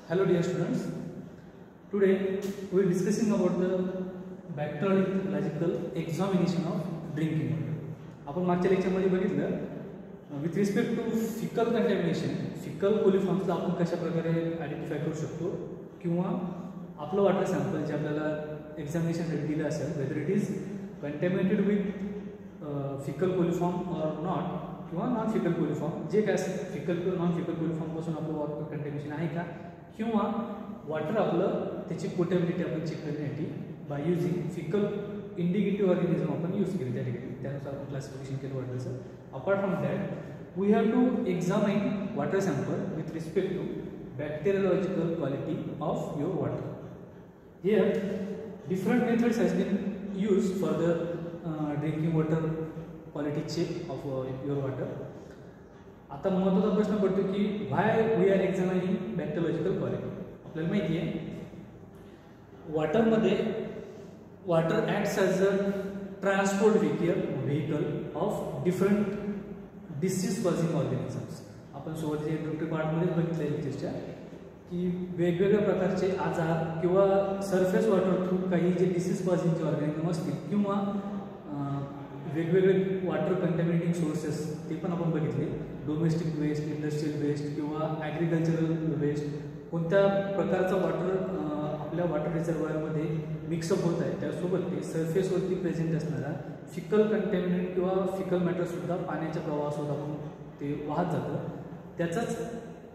Hello dear students, today we are discussing about the bacteriological examination of drinking water. आपण मागच्या लेक्चरमध्ये बघितलं with respect to faecal contamination, faecal कोलिफॉर्म्सला आपण कशा प्रकारे आयडेंटिफाय करू शकतो किंवा आपलं वॉटर सॅम्पल जे आपल्याला एक्झामिनेशनसाठी दिलं असेल whether it is contaminated with faecal coliform or not किंवा नॉन फिकल कोलिफॉर्म, जे काय असेल फिकल किंवा नॉन फिकल कोलिफॉर्मपासून आपलं वॉटर कंटॅमिनेशन आहे का किंवा वॉटर आपलं त्याची पोर्टेबिलिटी आपण चेक करण्यासाठी by using faecal indicative organism आपण यूज केली त्या ठिकाणी, त्यानुसार आपण क्लासिफिकेशन केलं वॉटरचं. Apart from that we have to examine water sample with respect to bacteriological quality of your water. Here different methods has been used for the drinking water quality check of your water. आता महत्त्वाचा प्रश्न पडतो की why we are examining bacteriological quality. आपल्याला माहिती आहे वॉटरमध्ये water acts as a transport vehicle of different disease causing organisms. आपण सोबतच्या इंट्रोडक्टरी पार्टमध्येच बघितलं लेक्चरच्या की वेगवेगळ्या प्रकारचे आजार किंवा सरफेस वॉटर थ्रू काही जे डिसीज कॉझिंगचे ऑर्गॅनिझम असतील किंवा वेगवेगळे वॉटर कंटॅमिनेटिंग सोर्सेस ते पण आपण बघितले. डोमेस्टिक वेस्ट, इंडस्ट्रियल वेस्ट किंवा ॲग्रिकल्चरल वेस्ट, कोणत्या प्रकारचं वॉटर आपल्या वॉटर रिझर्वायरमध्ये मिक्सअप होत आहे, त्यासोबत ते सरफेसवरती प्रेझेंट असणारा फिकल कंटॅमिनेंट किंवा फिकल मॅटरसुद्धा पाण्याच्या प्रवाहासोबत आपण ते वाहत जातं. त्याचंच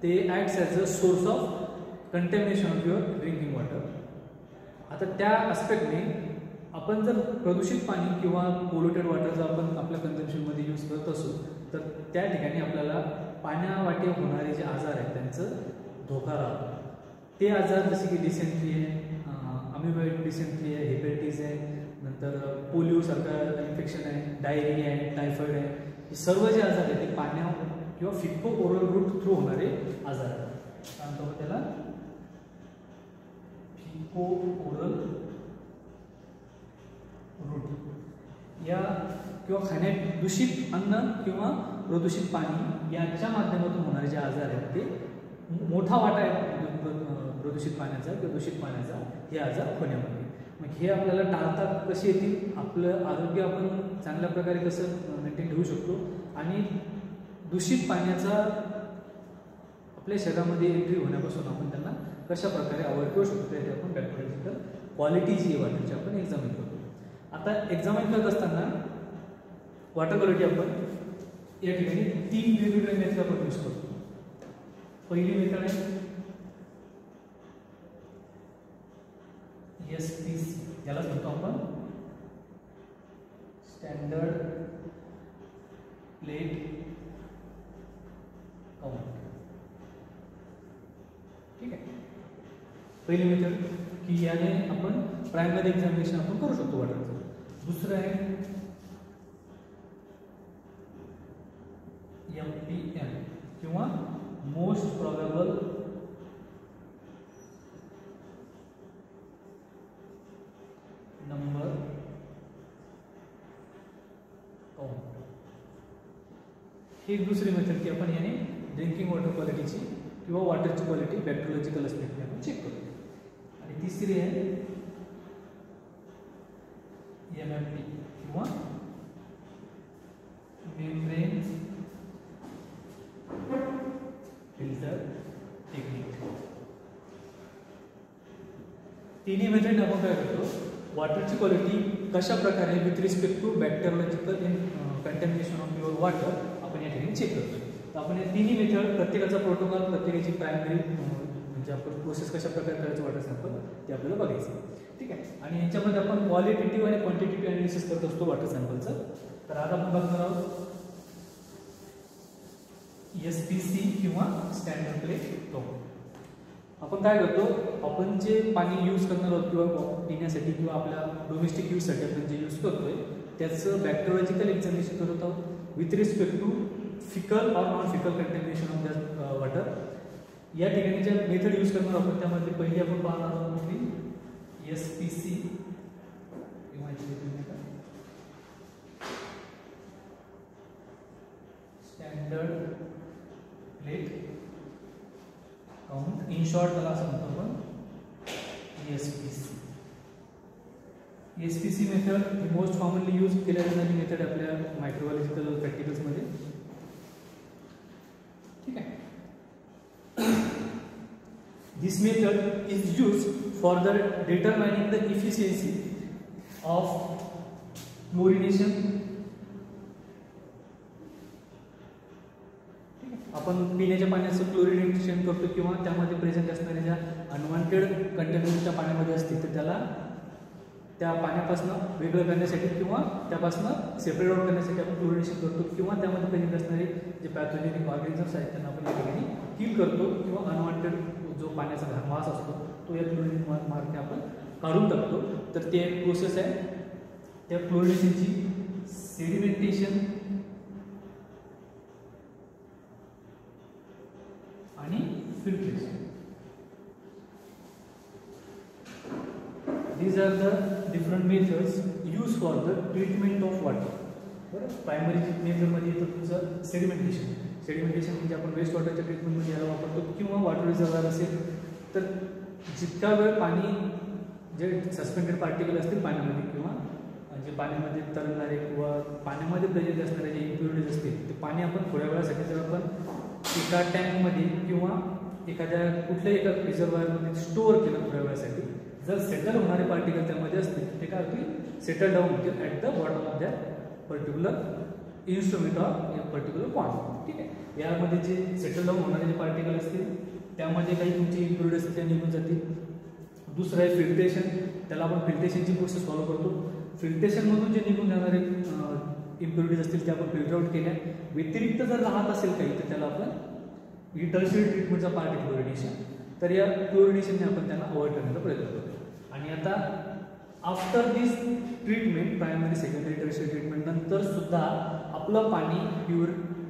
ते acts as a source of contamination of your drinking water. आता त्या आस्पेक्टने आपण जर प्रदूषित पाणी किंवा पोल्युटेड वॉटर जर आपण आपल्या कन्झम्पशनमध्ये यूज करत असू तर त्या ठिकाणी आपल्याला पाण्यावाटे होणारे जे आजार आहेत त्यांचं धोका राहतो. ते आजार जसे की डिसेंट्री आहे, अमिबॅटिक डिसेंट्री आहे, हेपेटायटिस आहे, नंतर पोलिओसारखं इन्फेक्शन आहे, डायरिया आहे, टायफॉइड आहे, हे सर्व जे आजार आहेत ते पाण्या किंवा फिको ओरल रूट थ्रू होणारे आजार आहेत. सांगतो त्याला फिको ओरल रूट या किंवा खाण्यात दूषित अन्न किंवा प्रदूषित पाणी यांच्या माध्यमातून होणारे जे आजार आहेत ते मोठा वाटा आहे प्रदूषित पाण्याचा किंवा दूषित पाण्याचा हे आजार होण्यामध्ये. मग हे आपल्याला टाळता कसे येतील, आपलं आरोग्य आपण चांगल्या प्रकारे कसं मेंटेन ठेवू शकतो आणि दूषित पाण्याचा आपल्या शरीरामध्ये एंट्री होण्यापासून आपण त्यांना कशा प्रकारे अवॉइड करू शकतो त्यासाठी आपण बॅक्टेरियोलॉजिकल क्वालिटी जी आहे वॉटरची आपण एक्झामिन करतो. आता एक्झामिन करत असताना वॉटर क्वालिटी आपण या ठिकाणी 3 वेगवेगळ्या मेथड आपण यूज करतो. पहिली मेथड आहे SPC, यालाच म्हणतो आपण स्टँडर्ड प्लेट काउंट. ठीक आहे, पहिली मेथड की याने आपण प्रायमरी एक्झामिनेशन आपण करू शकतो वॉटरचं. दुसरं आहे MPM किंवा मोस्ट प्रोबेबल नंबर काउंट. ही दुसरी मेथड की आपण याने ड्रिंकिंग वॉटर क्वालिटीची किंवा वॉटरची क्वालिटी बॅक्टेरियोलॉजिकल असण्याची आपण चेक करतो. आणि तिसरी आहे MMT किंवा मेम्ब्रेन फिल्टर टेक्निक. तिन्ही मेथड आपण काय करतो, वॉटरची क्वालिटी कशा प्रकारे with respect to bacteriological contamination of your water आपण या ठिकाणी चेक करतो. तर आपण या तिन्ही मेथड प्रत्येकाचा प्रोटोकॉल, प्रत्येकाची प्रायमरी म्हणजे आपण प्रोसेस कशा प्रकारे करायचं वॉटर सॅम्पल ते आपल्याला बघायचं. ठीक आहे, आणि याच्यामध्ये आपण क्वालिटेटिव्ह आणि क्वांटिटेटिव्ह अनालिसिस करत असतो वॉटर सॅम्पलचं. तर आज आपण बघणार आहोत SPC किंवा स्टँडर्ड प्लेट काउंट. आपण काय करतो, आपण जे पाणी यूज करणार आहोत किंवा पिण्यासाठी किंवा आपल्या डोमेस्टिक यूजसाठी आपण जे यूज करतोय त्याचं बॅक्टेरियोलॉजिकल एक्झामिनेशन करत आहोत with respect to faecal or non faecal contamination of that water. या ठिकाणी ज्या मेथड यूज करणार आहोत त्यामध्ये पहिली आपण पाहणार आहोत की SPC किंवा standard plate count, in short त्याला असं म्हणतो आपण एसपीसी. एसपीसी मेथड ही मोस्ट कॉमनली यूज केल्या जाणारी मेथड आपल्या मायक्रोबायोलॉजिकल प्रॅक्टिकल्समध्ये. ठीक आहे. This method is used for the determining the efficiency of chlorination. आपण पिण्याच्या पाण्याचं क्लोरिनेशन करतो किंवा त्यामध्ये प्रेझेंट असणाऱ्या ज्या अनवॉन्टेड कंटेनमेंटच्या पाण्यामध्ये असतील तर त्याला त्या पाण्यापासून वेगळं करण्यासाठी किंवा त्यापासून सेपरेट आउट करण्यासाठी आपण क्लोरिनेशन करतो किंवा त्यामध्ये प्रेझेंट असणारे जे पॅथोजेनिक ऑर्गॅनिझम्स आहेत त्यांना आपण या ठिकाणी किल करतो किंवा अनवॉन्टेड जो पाण्याचा घाणवास असतो तो या क्लोरिनेशन मार्फत आपण काढून टाकतो. तर ते एक प्रोसेस आहे. त्या क्लोरिनेशनची सेडिमेंटेशन आणि filtration. These are the different methods used for the treatment of water. बरं, प्रायमरी मेथडमध्ये येतं तुमचं सेडिमेंटेशन. सेडिमेंटेशन म्हणजे आपण वेस्ट वॉटरच्या ट्रीटमेंटमध्ये याला वापरतो किंवा वॉटर रिझर्वायर असेल तर जितका वेळ पाणी जे सस्पेंडेड पार्टिकल असतील पाण्यामध्ये किंवा जे पाण्यामध्ये तरंगणारे किंवा पाण्यामध्ये प्रेझेंट असणारे जे इम्प्युरिटीज असतील ते पाणी आपण थोड्या वेळासाठी जर आपण एका टँकमध्ये किंवा एखाद्या कुठल्याही एका रिझर्वायरमध्ये स्टोअर केलं थोड्या वेळासाठी, जर सेटल होणारे पार्टिकल त्यामध्ये असतील ते काय होतील, सेटल डाऊन होतील at the bottom of that particular instrument or particular point. ठीक आहे. यामध्ये जे सेटल डाऊन होणारे जे पार्टिकल असतील त्यामध्ये काही तुमचे इम्प्युरिटीज असतील त्या निघून जातील. दुसरं आहे फिल्ट्रेशन. त्याला आपण फिल्ट्रेशनची प्रोसेस फॉलो करतो. फिल्ट्रेशनमधून जे निघून जाणारे इम्प्युरिटीज असतील ते आपण फिल्टर आउट केल्या. व्यतिरिक्त जर राहत असेल काही तर त्याला आपण ही टर्शियरी ट्रीटमेंटचा पार्ट आहे क्लोरिनेशन. तर या क्लोरिनेशनने आपण त्यांना अवॉइड करण्याचा प्रयत्न करतो. आणि आता after this treatment, primary secondary tertiary treatment नंतर सुद्धा आपलं पाणी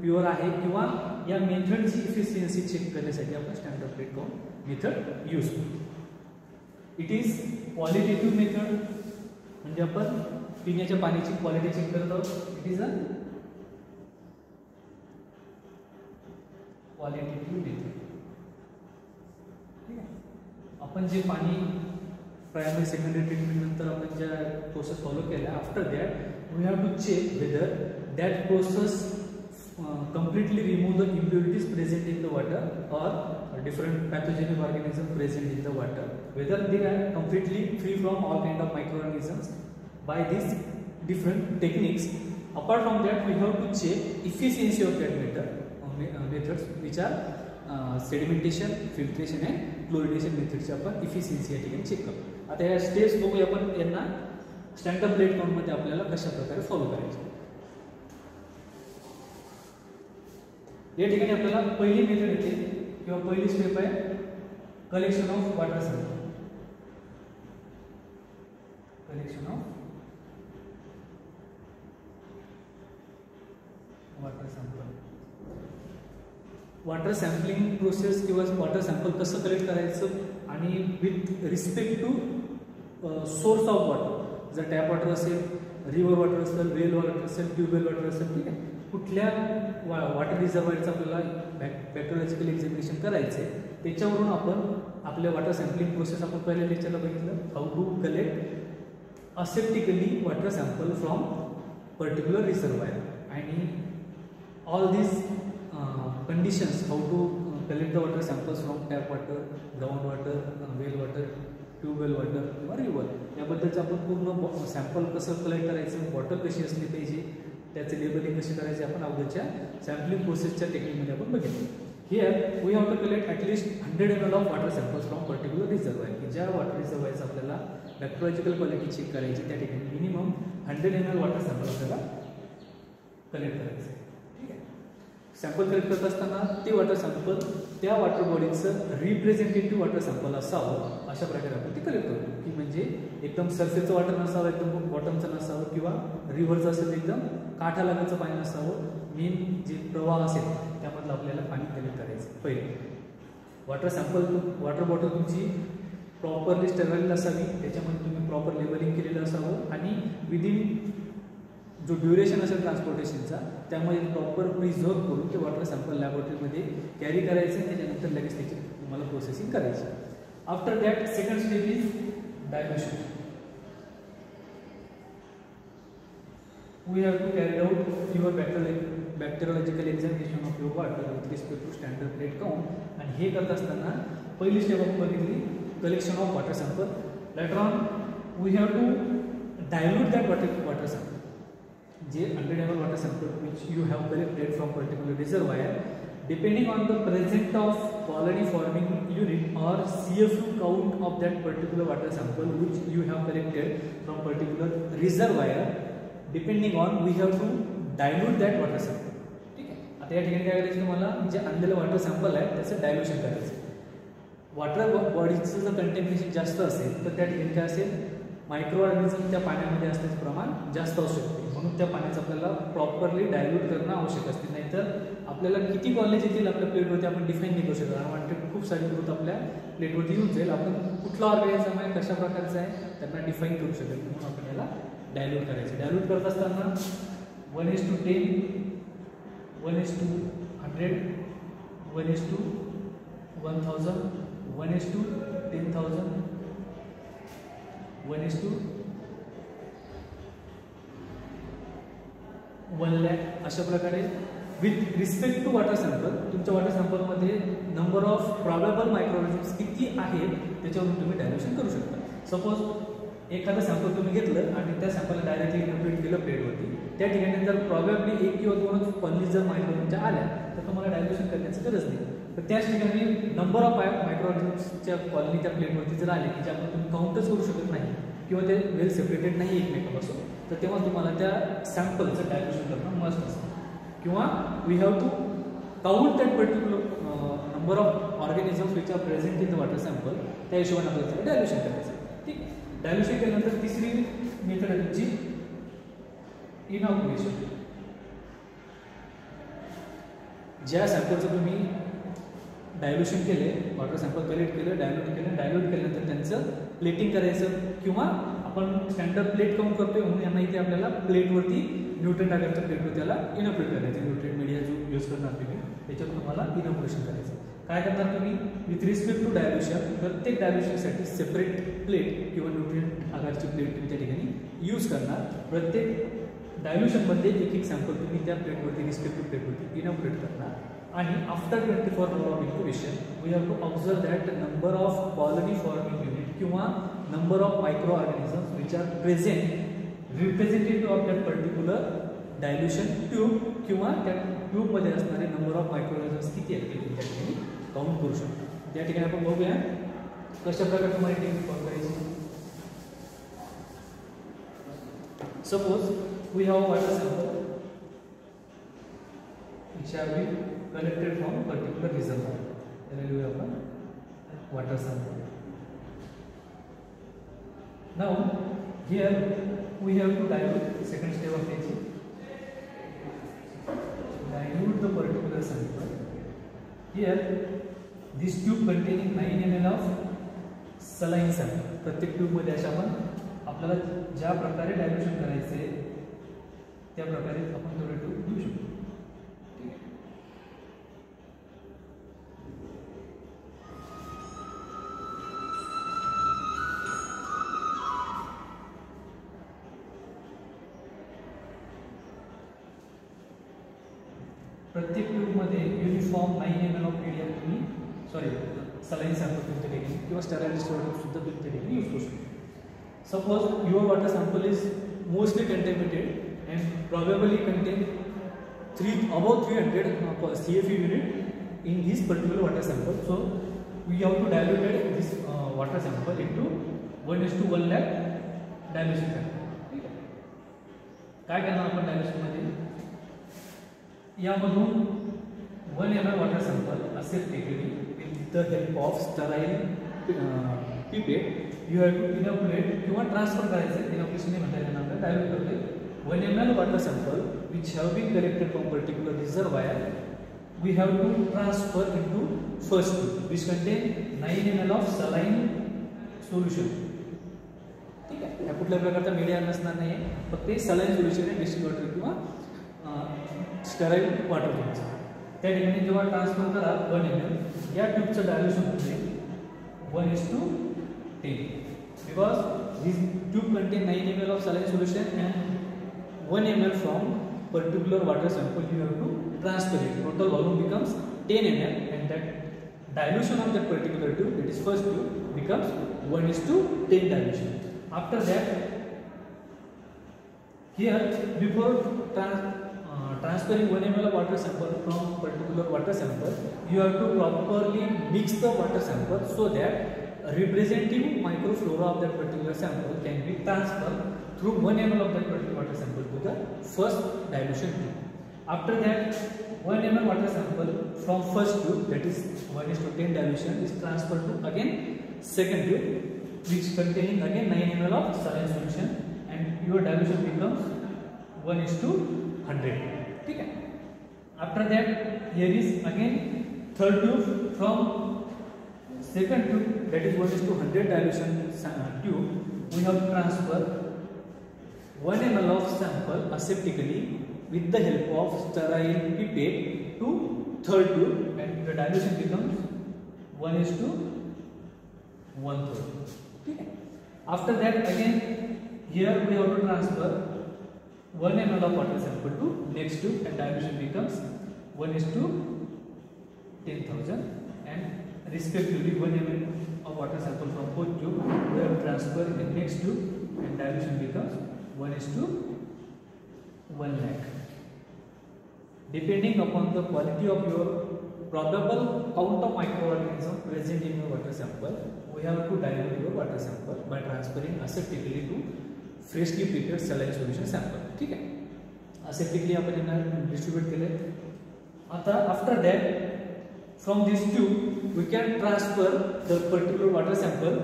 प्युअर आहे किंवा या मेथडची इफिशियन्सी चेक करण्यासाठी आपण standard plate count method use करतो. इट इज क्वालिटेटिव्ह मेथड म्हणजे आपण पिण्याच्या पाण्याची क्वालिटी चेक करत आहोत. It is a qualitative method. ठीक आहे. आपण जे पाणी प्रायमरी सेकंडरी ट्रीटमेंट नंतर आपण ज्या प्रोसेस फॉलो केल्या after that we have to check whether that process completely remove the impurities present in the water or different pathogenic organisms present in the water, whether they are completely free from all kind of microorganisms. By these different techniques, apart from that we have to check efficiency of that methods which are sedimentation, filtration and chlorination methods. आपण efficiency या ठिकाणी check करतो. आता या steps बघूया आपण यांना standard plate count मध्ये आपल्याला कशा प्रकारे फॉलो करायचे. या ठिकाणी आपल्याला पहिली मेथड येते किंवा पहिली स्टेप आहे collection of water sample. Collection of water sample. Water sampling process किंवा वॉटर सॅम्पल कसं कलेक्ट करायचं आणि with respect to source of water, जर टॅप वॉटर असेल, रिव्हर वॉटर असेल, वेल वॉटर असेल, ट्यूबवेल वॉटर असेल, ठीक आहे, कुठल्या वॉटर रिझर्वायरचं आपल्याला बॅक्टेरियोलॉजिकल एक्झामिनेशन करायचं आहे त्याच्यावरून आपण आपल्या वॉटर सॅम्पलिंग प्रोसेस आपण पहिल्या लेक्चरला बघितलं, how to collect aseptically water sample from particular reservoir आणि all this conditions, how to collect the water samples from tap water, ground water, well water, tube well water किंवा रिव्हर, याबद्दलचं आपण पूर्ण sample कसं कलेक्ट करायचं, बॉटल कशी असली पाहिजे, त्याचे लेबलिंग कशी करायचे आपण अगोदरच्या सॅम्पलिंग प्रोसेसच्या टेक्निकमध्ये आपण बघितलं. Here we have to collect at least 100 ml of water samples from particular reservoir, की ज्या वॉटर रिझर्वायरचं आपल्याला बॅक्टेरियोलॉजिकल क्वालिटी चेक करायची त्या ठिकाणी मिनिमम 100 ml वॉटर सॅम्पल आपल्याला कलेक्ट करायचं आहे. ठीक आहे. सॅम्पल कलेक्ट करत असताना ते वॉटर सॅम्पल त्या वॉटर बॉडीचं रिप्रेझेंटेटिव्ह वॉटर सॅम्पल असावं अशा प्रकारे आपण ते कलेक्ट करतो, की म्हणजे एकदम सरफेसचं वॉटर नसावं, एकदम बॉटमचं नसावं किंवा रिव्हरचं असेल एकदम काठालागचं पाणी नसावं, मेन जे प्रवाह असेल त्यामधलं आपल्याला पाणी कलेक्ट करायचं. पहिले वॉटर सॅम्पल, वॉटर बॉटल तुमची प्रॉपरली स्टराईल असावी, त्याच्यामध्ये तुम्ही प्रॉपर लेबलिंग केलेलं असावं आणि विदिन जो ड्युरेशन असेल ट्रान्सपोर्टेशनचा त्यामध्ये प्रॉपर प्रिझर्व करून ते वॉटर सॅम्पल लॅबोरेटरीमध्ये कॅरी करायचं आणि त्याच्यानंतर लगेच त्याची तुम्हाला प्रोसेसिंग करायची. After that second step is dilution. We have to carry out your bacteriological examination of your water with respect to standard plate count. आणि हे करत असताना पहिली स्टेप आपण बघितली collection of water sample. Later on we have to dilute that water sample. जे 100 ml water sample which you have collected from particular reservoir, depending on the presence of colony forming unit or CFU count of that particular water sample which you have collected from particular reservoir, depending on we have to dilute that water sample. ठीक आहे. आता या ठिकाणी काय करायचं तुम्हाला, जे आणलेलं वॉटर सॅम्पल आहे त्याचं डायल्युशन करायचं. वॉटर बॉडीचं जर कंटेमिनेशन जास्त असेल तर त्या ठिकाणी काय असेल, मायक्रो ऑर्गॅनिझम त्या पाण्यामध्ये असण्याचं प्रमाण जास्त असू शकते. म्हणून त्या पाण्याचं आपल्याला प्रॉपरली डायल्यूट करणं आवश्यक असते. नाहीतर आपल्याला किती कॉलेज येतील आपल्या प्लेटवरती आपण डिफाईन नाही करू शकत. अनवॉन्टेड खूप सारी ग्रोथ आपल्या प्लेटवरती येऊन जाईल. आपण कुठला ऑर्गॅनिझम आहे, कशा प्रकारचं आहे त्यांना डिफाईन करू शकेल. म्हणून आपण याला डायल्यूट करायचं. डायल्यूट करत असताना 1:10, 1:100, 1:1000, 1:10,000, 1:1,00,000 अशा प्रकारे with respect to water sample तुमच्या वॉटर सॅम्पलमध्ये नंबर ऑफ प्रॉबेबल मायक्रोऑर्गॅनिझम्स किती आहेत त्याच्यावरून तुम्ही डायल्युशन करू शकता. सपोज एखादं सॅम्पल तुम्ही घेतलं आणि त्या सॅम्पलला डायरेक्टली इनोक्युलेट केलं प्लेटवरती, त्या ठिकाणी जर प्रॉबेबली 1 किंवा 2 कॉलनीज जर मायक्रोऑर्गॅनिझमच्या आल्या तर तुम्हाला डायल्युशन करण्याची गरज नाही. तर त्याच ठिकाणी नंबर ऑफ मायक्रोऑर्गॅनिझम्सच्या कॉलनी त्या प्लेटवरती जर आले की ज्यामुळे तुम्ही काउंटच करू शकत नाही किंवा ते वेल सेपरेटेड नाही एकमेकापासून, तर तेव्हा तुम्हाला त्या सॅम्पलचं डायल्युशन करणं मस्ट असतं. किंवा we have to count that particular number of organisms which are present in the water sample, त्या हिशोबाने आपल्याला डायल्युशन करायचं. ठीक आहे. डायल्युशन केल्यानंतर तिसरी मेथड आहे तुमची इनॉक्युलेशन. ज्या सॅम्पलचं तुम्ही डायल्युशन केले, वॉटर सॅम्पल कलेक्ट केलं, डायल्यूट केल्यानंतर त्यांचं प्लेटिंग करायचं. किंवा आपण स्टँडर्ड प्लेट काउंट करतोय म्हणून यांना इथे आपल्याला प्लेटवरती न्यूट्रन टाकायचं, प्लेटवरती त्याला इनॉक्युलेट करायचं. न्यूट्रन मीडिया जो यूज करणार तुम्ही त्याच्यावर तुम्हाला इनॉक्युलेशन करायचं. काय करणार तुम्ही, विथ रिस्पेक्ट टू डायल्युशन प्रत्येक डायल्युशनसाठी सेपरेट प्लेट किंवा न्यूट्रिएंट आकारची प्लेट तुम्ही त्या ठिकाणी यूज करणार. प्रत्येक डायल्युशनमध्ये एक सॅम्पल तुम्ही त्या प्लेटवरती रिस्पेक्टिव्ह प्लेटवरती इनॉक्युलेट करणार. आणि after 24 hours of incubation we have to observe that number of colony forming unit किंवा number of micro organisms which are present representative of that particular dilution tube किंवा त्या ट्यूबमध्ये असणारे नंबर ऑफ मायक्रो ऑर्गॅनिझम्स किती आहेत ते तुम्ही त्या ठिकाणी काउंट करू शकतो. त्या ठिकाणी आपण बघूया कशा प्रकारे तुम्हाला टेक्निक वापरायची. Suppose we have water sample which have been collected from particular reservoir. Then we have a water sample. Now here we have to dilute. Second step of this, dilute the particular sample. Here this tube containing 9 ml of saline sample. प्रत्येक tube मध्ये अशा आपण आपल्याला ज्या प्रकारे dilution करायचे त्या प्रकारे आपण तेवढे ट्यूब देऊ शकतो. प्रत्येक ट्यूबमध्ये युनिफॉर्म 9 ml ऑफ मीडियम तुम्ही सलाईन सॅम्पल तुमच्या ठिकाणी किंवा स्टेराइल सुद्धा तुमच्या ठिकाणी यूज करू शकतो. Suppose your water sample is mostly contaminated and probably content above 300 CFU unit in this particular water sample. So we have to dilute this water sample into 1:1 lakh dilution factor. काय करणार आपण dilution मध्ये, यामधून 1 ml water sample असेल टेकली with the help of sterile pipette you have to inoculate किंवा transfer करायचं. Inoculation नाही म्हणता येणार, आपल्याला डायल्यूट करतोय. 1 ml water sample which have been collected from particular reservoir, we have to transfer into first tube which contain 9 ml of saline solution. ठीक आहे. या कुठल्या प्रकारचा मीडिया नसणार नाही, फक्त सलाईन सोल्युशन आहे, डिस्टिल वॉटर किंवा स्टेराइल वॉटर तुमचं. त्या ठिकाणी जेव्हा ट्रान्सफर करा 1 ml, या ट्यूबचं डायल्युशन होते 1:10 because this tube contain 9 ml of saline solution and 1 ml from particular water sample you have to transfer it. Total volume becomes 10 ml and that dilution of that particular tube, that is first tube, becomes 1:10 dilution. After that, here before transferring 1 ml of water sample from particular water sample, you have to properly mix the water sample so that representative microflora of that particular sample can be transferred through 1 ml of that particular water sample to the first dilution tube. After that, 1 ml water sample from first tube, that is 1:10 dilution, is transferred to again second tube, which containing again 9 ml of saline solution, and your dilution becomes 1:100. Okay. After that, here is again third tube from second tube, that is 1:100 dilution tube. We have to transfer 1 ml of sample aseptically with the help of sterile pipette to third tube, and the dilution becomes 1:1/3. Okay. After that, again here we have to transfer 1 ml of water sample to next tube, and dilution becomes 1:10,000, and respectively 1 ml of water sample from both tube we have transferred in the next tube, and dilution becomes 1:1 lakh. Depending upon the quality of your probable count of microorganisms present in your water sample, we have to dilute your water sample by transferring aseptically to freshly prepared saline solution sample. ठीक आहे, aseptically आपण यांना distribute केले. आता after that, from this tube we can transfer the particular water sample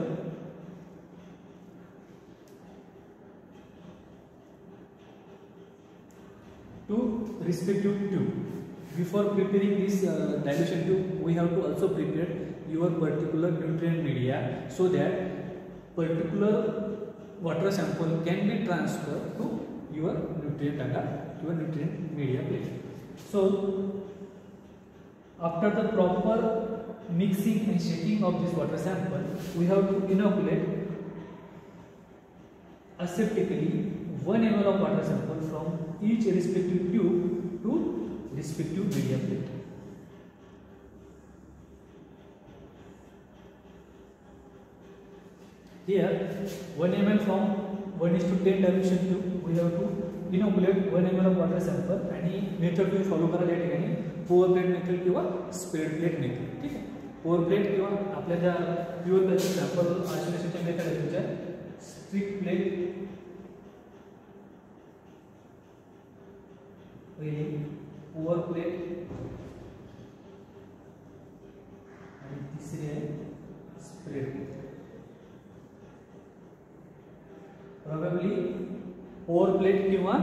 to respective tube. Before preparing this dilution tube, we have to also prepare your particular nutrient media so that particular water sample can be transferred to your nutrient agar, your nutrient media plate. So after the proper mixing and shaking of this water sample, we have to inoculate aseptically 1 ml of water sample from each respective tube to respective media plate. Here 1 ml from 1:10 dilution tube we have to inoculate 1 ml of water sample, आणि method तुम्ही follow कराल या ठिकाणी pour plate method किंवा spread plate method. ठीक आहे, pour plate किंवा आपल्या ज्या प्युअर कल्चर सॅम्पल आयसोलेशनच्या मेथड आहेत तुमच्या स्ट्रिक्ट प्लेट पहिली, पोअर प्लेट आणि तिसरी आहे spread plate. Probably pour plate किंवा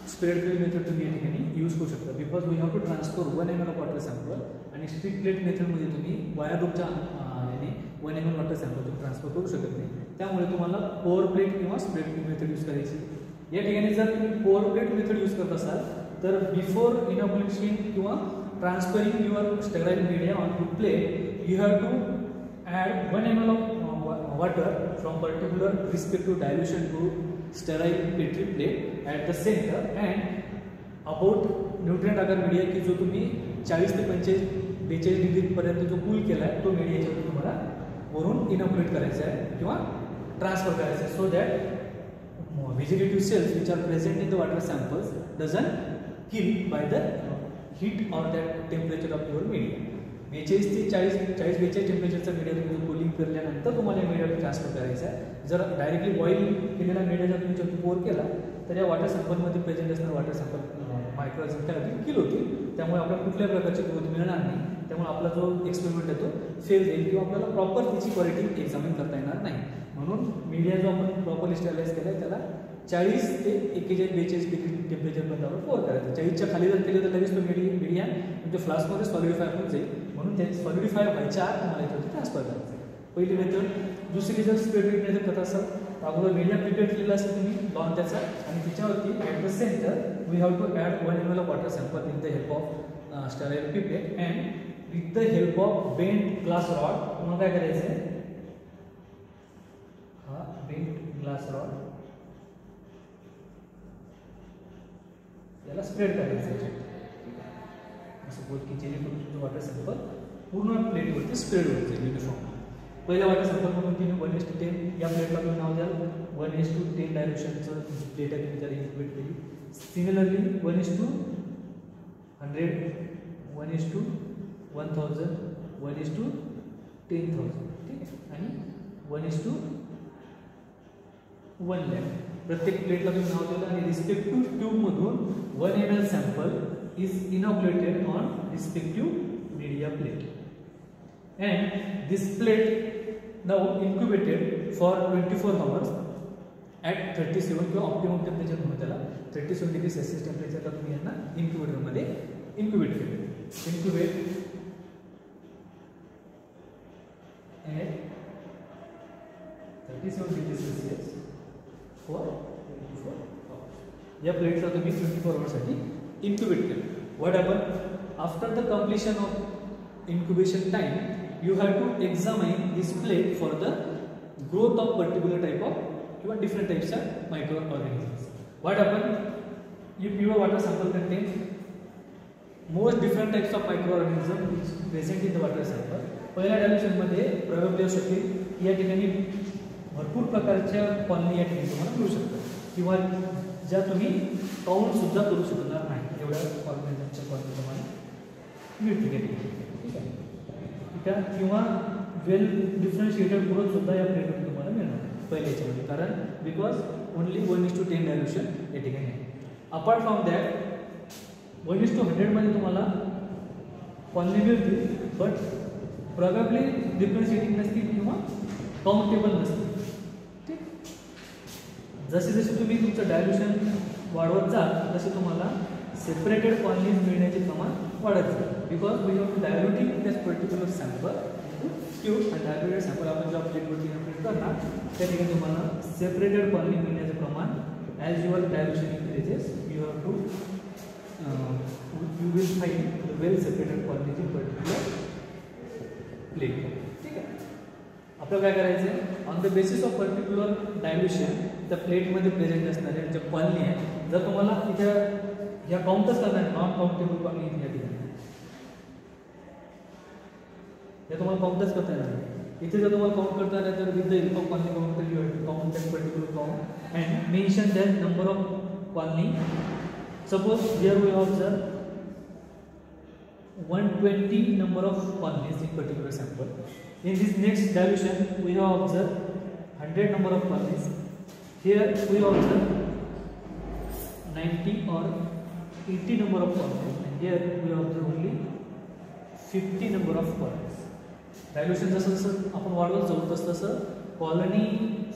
स्प्रेड प्लेट मेथड तुम्ही या ठिकाणी यूज करू शकता, because we have to transfer 1 ml of water sample, आणि स्ट्रिक्ट प्लेट मेथडमध्ये तुम्ही वायर लूपच्या याने 1 ml वॉटर सॅम्पल तुम्ही ट्रान्सफर करू शकत नाही. त्यामुळे तुम्हाला पोअर प्लेट किंवा स्प्रेड प्लेट मेथड यूज करायची. या ठिकाणी जर तुम्ही पोअर प्लेट मेथड यूज करत असाल तर बिफोर इनॉक्युलेशन किंवा transferring your sterile media on to plate, you have to add 1 ml ऑफ water from particular respective dilution to sterile petri plate at the center, and about nutrient agar media की जो तुम्ही 40 ते 42 degree पर्यंत जो cool केला आहे तो मीडिया याच्यावर तुम्हाला वरून इनॉक्युलेट करायचा आहे किंवा ट्रान्सफर करायचा आहे, so that vegetative cells which are present in the water samples doesn't kill by the heat or that temperature of your media. 42 ते 40-42 टेम्परेचरचा मीडिया तुम्ही कूलिंग केल्यानंतर तुम्हाला मीडिया ट्रान्सफर करायचा आहे. जर डायरेक्टली बॉईल केलेला मीडिया जर तुम्ही पोर केला तर या वॉटर सॅम्पलमध्ये प्रेझेंट असणारे वॉटर सॅम्पल मायक्रोऑर्गॅनिझम काय होतील, किल होतील. त्यामुळे आपल्याला कुठल्याही प्रकारची ग्रोथ मिळणार नाही. त्यामुळे आपला जो एक्सपेरिमेंट आहे तो फेल जाईल किंवा आपल्याला प्रॉपर त्याची क्वालिटी एक्झामिन करता येणार नाही. म्हणून मीडिया जो आपण प्रॉपरली स्टॅलाइज केला आहे त्याला 40 ते 41-42 डिग्री टेम्परेचरपर्यंत आपण पोर करायचं. 40च्या खाली जर केलं तर लगेच तो मीडिया तुमच्या फ्लास्कमध्ये सॉलिडिफाय होऊन जाईल. म्हणून ते सॉलिडिफाय व्हायच्या आत तुम्हाला याच्यावरती ट्रान्सफर करायचं. पहिली मेथड. दुसरी जर स्प्रेड मेथड करत असाल तर अगोदर मीडिया प्रिपेअर केलेला असेल तुम्ही लॉन त्याचा, आणि त्याच्यावरती at the centre we have to add 1 ml of water sample in the help of sterile pipette and with the help of bent glass rod तुम्हाला काय करायचं आहे, हा बेंट ग्लास रॉड याला स्प्रेड करायचं आहे. असं बोल की जेणेकरून तुमचं वॉटर सॅम्पल पूर्ण प्लेटवरती स्प्रेड होत जाईल युनिफॉर्म. पहिल्या वॉटर सॅम्पलमधून तुम्ही 1:10 या प्लेटला तुम्ही नाव द्याल. 1:10 डायरेक्शनचं प्लेट आहे तुम्ही त्याला इक्वेट केली. सिमिलरली 1:100, 1:1000, 1:10,000, ठीक आहे, आणि 1:1,00,000 प्रत्येक प्लेटला तुम्ही नाव दिलं आणि रिस्पेक्टिव्ह ट्यूबमधून 1 ml sample is inoculated on respective media plate and this plate now incubated for 24 hours at 37 किंवा ऑप्टिमम टेम्परेचर म्हणून त्याला 37 डिग्री सेल्सिअस टेम्परेचरला तुम्ही यांना इन्क्युबेटरमध्ये इन्क्युबेट केले. Incubate at 37 degree Celsius for 24 hours. या प्लेटला तुम्ही 24 आवर्ससाठी इन्क्युबेट केलं. What happen after the completion of incubation time you have to examine this plate for the growth of particular type of or different types of microorganisms. What happen if your water sample contains most different types of microorganisms which present in the water sample. पहिल्या dilution मध्ये probability असू शकते या ठिकाणी भरपूर प्रकारच्या colony या ठिकाणी तुम्हाला मिळू शकतात किंवा ज्या तुम्ही काउंट सुद्धा करू शकणार नाही एवढ्या ऑर्गॅनिझमच्या कॉलनी तुम्हाला मिळते. ठीक आहे, किंवा वेल डिफरन्शिएटेड ग्रोथ सुद्धा या प्लेटमध्ये तुम्हाला मिळणार पहिल्या याच्यामध्ये, कारण बिकॉज ओनली 1:10 डायल्युशन या ठिकाणी आहे. अपार्ट फ्रॉम दॅट 1:100 मध्ये तुम्हाला कॉलनी मिळतील, बट प्रोबॅबली डिफरन्शिएटिंग नसतील किंवा काउंटेबल नसतील. ठीक, जसे जसे तुम्ही तुमचं डायल्युशन वाढवत जाल तसे तुम्हाला सेपरेटेड कॉलनीज मिळण्याचे प्रमाण वाढत जाईल. Because we have to diluting this particular sample tube आणि डायल्युटेड सॅम्पल आपण ज्या प्लेटवरती इन्क्लूड करणार त्या ठिकाणी तुम्हाला सेपरेटेड कॉलनी मिळण्याचे प्रमाण as your dilution increases you have to you will find well separated colonies in particular plate. ठीक आहे, आपल्याला काय करायचं आहे, on the basis of particular dilution त्या प्लेटमध्ये प्रेझेंट असणाऱ्या ज्या कॉलनी आहे जर तुम्हाला इथे या काउंटच करणार नॉन काउंटेबल कॉलनी या ठिकाणी या तुम्हाला काउंटच करता येणार नाही. इथे जर तुम्हाला काउंट करता आलं तर with the help of colony counter you have to count that particular count and mention that number of colony. Suppose here we observe 120 number of colonies in particular sample. In this next dilution we have observed 100 number of colonies. Here we observe 90 or 80 number of colonies, and here we observe only 50 number of colonies. Dilution जसं जसं आपण वाढवत जाऊ तसं colony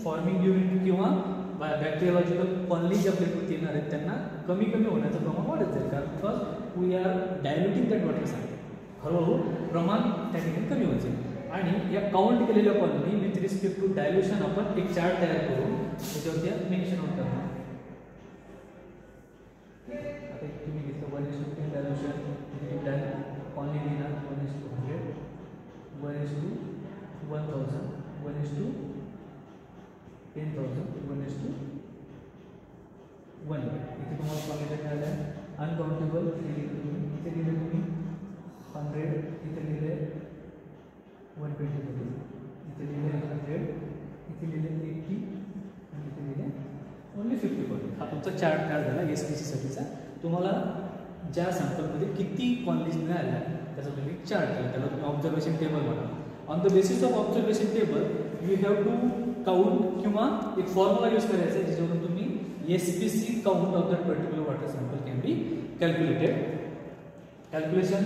forming unit किंवा बॅक्टेरियोलॉजिकल colony ज्या प्लेटवरती येणार आहेत त्यांना कमी कमी होण्याचं प्रमाण वाढत जाईल, कारण because we are diluting that water sample. हळूहळू प्रमाण त्या ठिकाणी कमी होत जाईल आणि या काउंट केलेल्या colony with respect to dilution आपण एक चार्ट तयार करून त्याच्यावरती मेन्शन आउट करणार. आता तुम्ही घेतलं 1:10 डायल्युशन कॉलनी लिहिणार 1:100, 1:1000, 1:10,000, 1:1. इथे तुम्हाला कॉलनी मिळाल्या अनकाउंटेबल इथे लिहिले तुम्ही 100, इथे लिहिले 120, इथे लिहिले 100, इथे लिहिले 80 आणि इथे लिहिले ओनली 50. हा तुमचा चार्ट तयार झाला SPC साठीचा. तुम्हाला ज्या सॅम्पलमध्ये किती कॉलनीज मिळाल्या त्याचा तुम्ही चार्ट केला, त्याला तुम्ही ऑब्झर्वेशन टेबल म्हणा. On the basis of observation table you have to count किंवा एक फॉर्म्युला यूज करायचा आहे ज्याच्यावरून तुम्ही SPC count of that particular water sample can be calculated. Calculation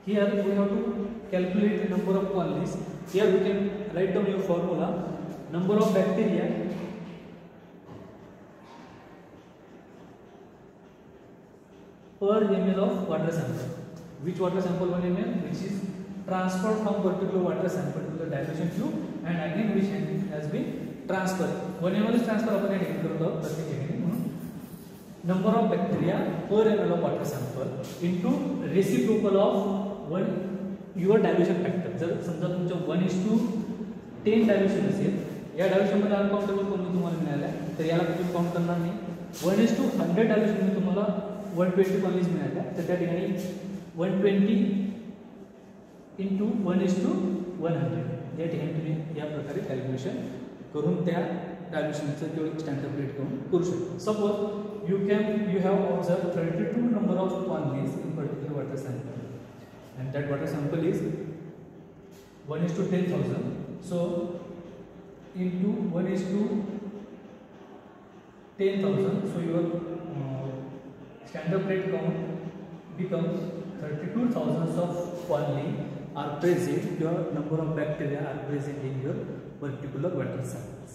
here we have to calculate the number of colonies. Here we can write down your formula. Number of bacteria per ml of water sample. Which water sample 1 ml, which is transferred from particular water sample to the dilution tube, and again which has been transferred. 1 ml is transfer आपण या ठिकाणी करत आहोत प्रत्येक ठिकाणी, म्हणून number of bacteria per ml of water sample into reciprocal of 1 your dilution factor. जर समजा तुमचं 1:10 डायल्युशन असेल, या डायल्युशनमध्ये अनकाउंटेबल कोणी तुम्हाला मिळाला तर याला तुम्ही काउंट करणार नाही. 1:100 डायल्युशनमध्ये तुम्हाला 120 कॉलेज मिळाल्या तर त्या ठिकाणी 120 इंटू 1:100 या ठिकाणी तुम्ही या प्रकारे कॅल्क्युलेशन करून त्या डायल्युशनचं किंवा स्टँडर्ड रेट करू शकता. Suppose you have observed 32 number of colonies in particular water sample, and that water sample is 1:10,000. So into 1:10,000, so your standard rate count becomes 32,000 of colony are present, your number of bacteria are present in your particular water samples.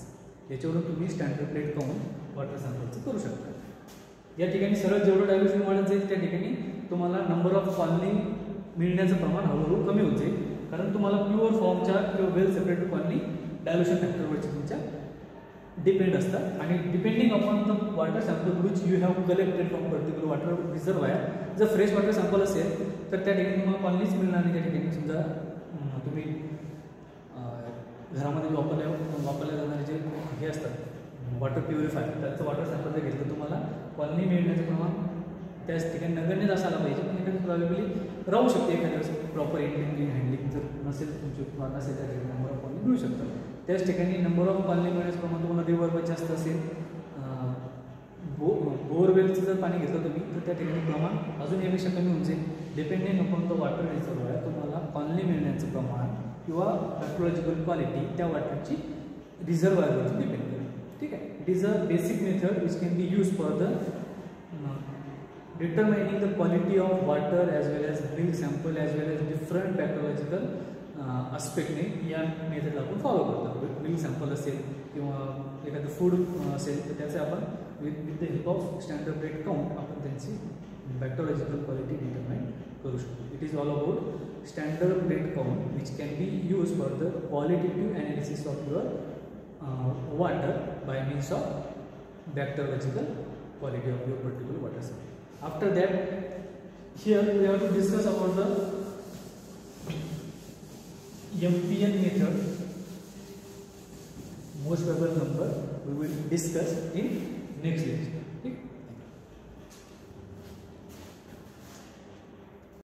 याच्यावरून तुम्ही standard rate count water सॅम्पलचं करू शकता. या ठिकाणी सरळ जेवढं dilution वाढत जाईल त्या ठिकाणी तुम्हाला नंबर ऑफ कॉलनी मिळण्याचं प्रमाण हळूहळू कमी होत जाईल, कारण तुम्हाला प्युअर फॉर्मच्या किंवा वेल सेपरेटेड कॉलनी डायल्युशन फॅक्टरवरच्या तुमच्या डिपेंड असतात. आणि depending upon the water sample which you have collected from particular water reservoir, जर फ्रेश वॉटर सॅम्पल असेल तर त्या ठिकाणी तुम्हाला कॉलनीच मिळणार नाही. त्या ठिकाणी समजा तुम्ही घरामध्ये वापरल्या जाणारे जे हे असतात वॉटर प्युरिफायर, त्याचं वॉटर सॅम्पल जर घेतलं तर तुम्हाला कॉलनी मिळण्याचं प्रमाण त्याच ठिकाणी नगण्यच असायला पाहिजे. पण एखादी प्रॉबेबली राहू शकते, एखाद्या वेळेस प्रॉपर इंटेंडिंग हँडलिंग जर नसेल तुमची नसेल त्या ठिकाणी नंबर ऑफ कॉलनी मिळू शकतात. त्याच ठिकाणी नंबर ऑफ कॉलनी मिळण्याचं प्रमाण तुम्हाला रिव्हर जास्त असेल, बोरवेलचं जर पाणी घेतलं तुम्ही तर त्या ठिकाणी प्रमाण अजून यापेक्षा कमी होऊन जाईल. Depending upon the water reservoir तुम्हाला कॉलनी मिळण्याचं प्रमाण किंवा बॅक्टेरियोलॉजिकल क्वालिटी त्या वॉटरची रिझर्वायरवरती डिपेंड करेल. ठीक आहे. It is a basic method which can be use for the determining the quality of water as well as milk sample as well as different bacteriological aspect ने या मेथडला आपण फॉलो करतो. मिल्क सॅम्पल असेल किंवा एखादं फूड असेल तर त्याचे आपण with the help of standard rate count आपण त्यांची बॅक्टेरियोलॉजिकल क्वालिटी डिटरमाइन करू शकतो. It is all about standard rate count which can be use for the qualitative analysis of your water by means of bacteriological quality of your particular water sample. After that, here we have to discuss about the MPN method, most probable number we will discuss in next lecture.